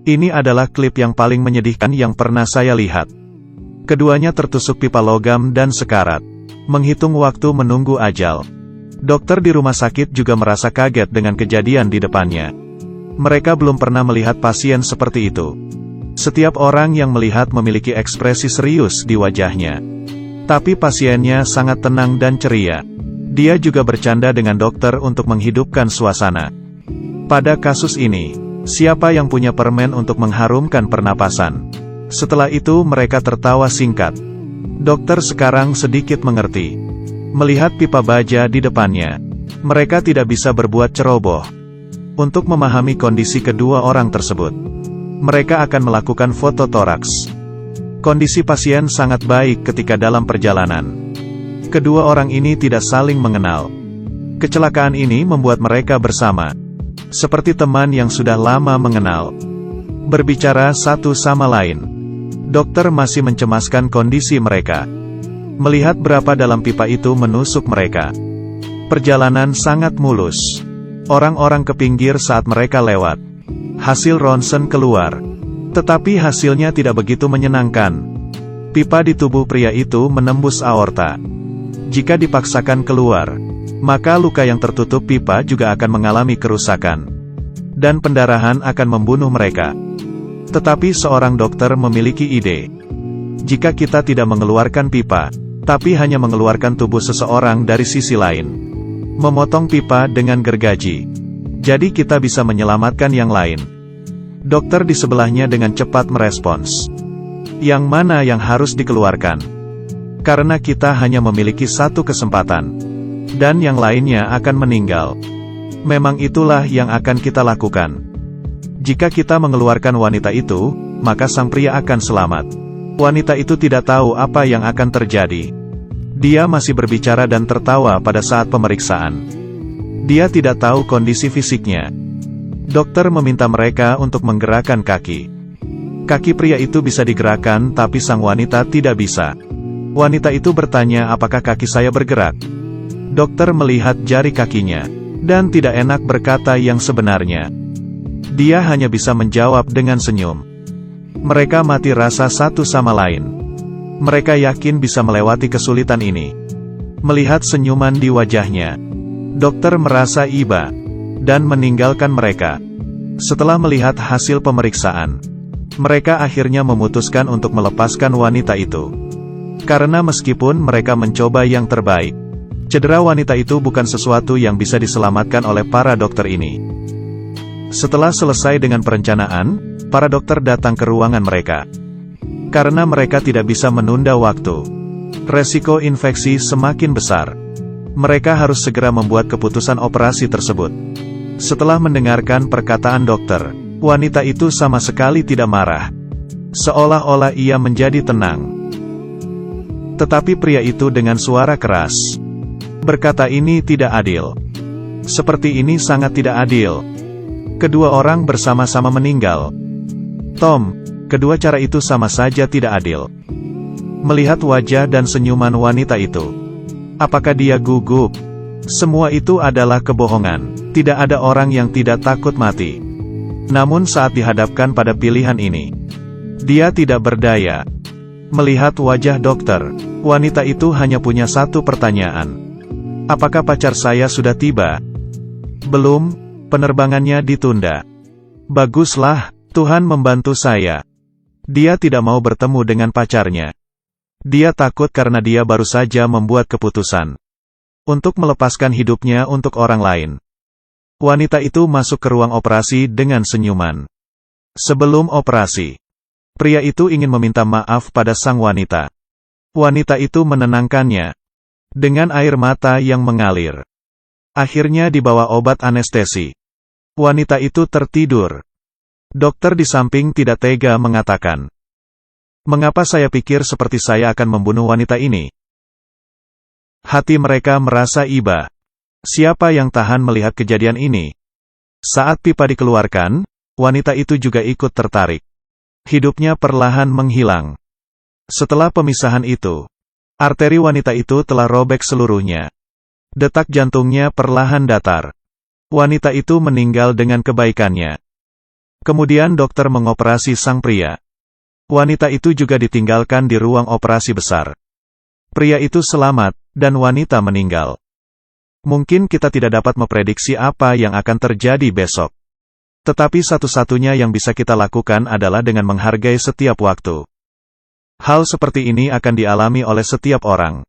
Ini adalah klip yang paling menyedihkan yang pernah saya lihat. Keduanya tertusuk pipa logam dan sekarat, menghitung waktu menunggu ajal. Dokter di rumah sakit juga merasa kaget dengan kejadian di depannya. Mereka belum pernah melihat pasien seperti itu. Setiap orang yang melihat memiliki ekspresi serius di wajahnya. Tapi pasiennya sangat tenang dan ceria. Dia juga bercanda dengan dokter untuk menghidupkan suasana. Pada kasus ini, siapa yang punya permen untuk mengharumkan pernapasan? Setelah itu mereka tertawa singkat. Dokter sekarang sedikit mengerti. Melihat pipa baja di depannya, mereka tidak bisa berbuat ceroboh. Untuk memahami kondisi kedua orang tersebut, mereka akan melakukan foto toraks. Kondisi pasien sangat baik ketika dalam perjalanan. Kedua orang ini tidak saling mengenal. Kecelakaan ini membuat mereka bersama, seperti teman yang sudah lama mengenal, berbicara satu sama lain. Dokter masih mencemaskan kondisi mereka. Melihat berapa dalam pipa itu menusuk mereka. Perjalanan sangat mulus. Orang-orang ke pinggir saat mereka lewat. Hasil ronsen keluar. Tetapi hasilnya tidak begitu menyenangkan. Pipa di tubuh pria itu menembus aorta. Jika dipaksakan keluar, maka luka yang tertutup pipa juga akan mengalami kerusakan. Dan pendarahan akan membunuh mereka. Tetapi seorang dokter memiliki ide. Jika kita tidak mengeluarkan pipa, tapi hanya mengeluarkan tubuh seseorang dari sisi lain, memotong pipa dengan gergaji, jadi kita bisa menyelamatkan yang lain. Dokter di sebelahnya dengan cepat merespons. Yang mana yang harus dikeluarkan? Karena kita hanya memiliki satu kesempatan. Dan yang lainnya akan meninggal. Memang itulah yang akan kita lakukan. Jika kita mengeluarkan wanita itu, maka sang pria akan selamat. Wanita itu tidak tahu apa yang akan terjadi. Dia masih berbicara dan tertawa pada saat pemeriksaan. Dia tidak tahu kondisi fisiknya. Dokter meminta mereka untuk menggerakkan kaki. Kaki pria itu bisa digerakkan tapi sang wanita tidak bisa. Wanita itu bertanya apakah kaki saya bergerak. Dokter melihat jari kakinya, dan tidak enak berkata yang sebenarnya. Dia hanya bisa menjawab dengan senyum. Mereka mati rasa satu sama lain. Mereka yakin bisa melewati kesulitan ini. Melihat senyuman di wajahnya, dokter merasa iba, dan meninggalkan mereka. Setelah melihat hasil pemeriksaan, mereka akhirnya memutuskan untuk melepaskan wanita itu. Karena meskipun mereka mencoba yang terbaik, cedera wanita itu bukan sesuatu yang bisa diselamatkan oleh para dokter ini. Setelah selesai dengan perencanaan, para dokter datang ke ruangan mereka. Karena mereka tidak bisa menunda waktu. Resiko infeksi semakin besar. Mereka harus segera membuat keputusan operasi tersebut. Setelah mendengarkan perkataan dokter, wanita itu sama sekali tidak marah. Seolah-olah ia menjadi tenang. Tetapi pria itu dengan suara keras berkata, ini tidak adil. Seperti ini sangat tidak adil. Kedua orang bersama-sama meninggal. Tom, kedua cara itu sama saja tidak adil. Melihat wajah dan senyuman wanita itu, apakah dia gugup? Semua itu adalah kebohongan. Tidak ada orang yang tidak takut mati. Namun saat dihadapkan pada pilihan ini, dia tidak berdaya. Melihat wajah dokter, wanita itu hanya punya satu pertanyaan. Apakah pacar saya sudah tiba? Belum, penerbangannya ditunda. Baguslah, Tuhan membantu saya. Dia tidak mau bertemu dengan pacarnya. Dia takut karena dia baru saja membuat keputusan untuk melepaskan hidupnya untuk orang lain. Wanita itu masuk ke ruang operasi dengan senyuman. Sebelum operasi, pria itu ingin meminta maaf pada sang wanita. Wanita itu menenangkannya dengan air mata yang mengalir. Akhirnya dibawa obat anestesi. Wanita itu tertidur. Dokter di samping tidak tega mengatakan, "Mengapa saya pikir seperti saya akan membunuh wanita ini?" Hati mereka merasa iba. Siapa yang tahan melihat kejadian ini? Saat pipa dikeluarkan, wanita itu juga ikut tertarik. Hidupnya perlahan menghilang. Setelah pemisahan itu, arteri wanita itu telah robek seluruhnya. Detak jantungnya perlahan datar. Wanita itu meninggal dengan kebaikannya. Kemudian dokter mengoperasi sang pria. Wanita itu juga ditinggalkan di ruang operasi besar. Pria itu selamat, dan wanita meninggal. Mungkin kita tidak dapat memprediksi apa yang akan terjadi besok. Tetapi satu-satunya yang bisa kita lakukan adalah dengan menghargai setiap waktu. Hal seperti ini akan dialami oleh setiap orang.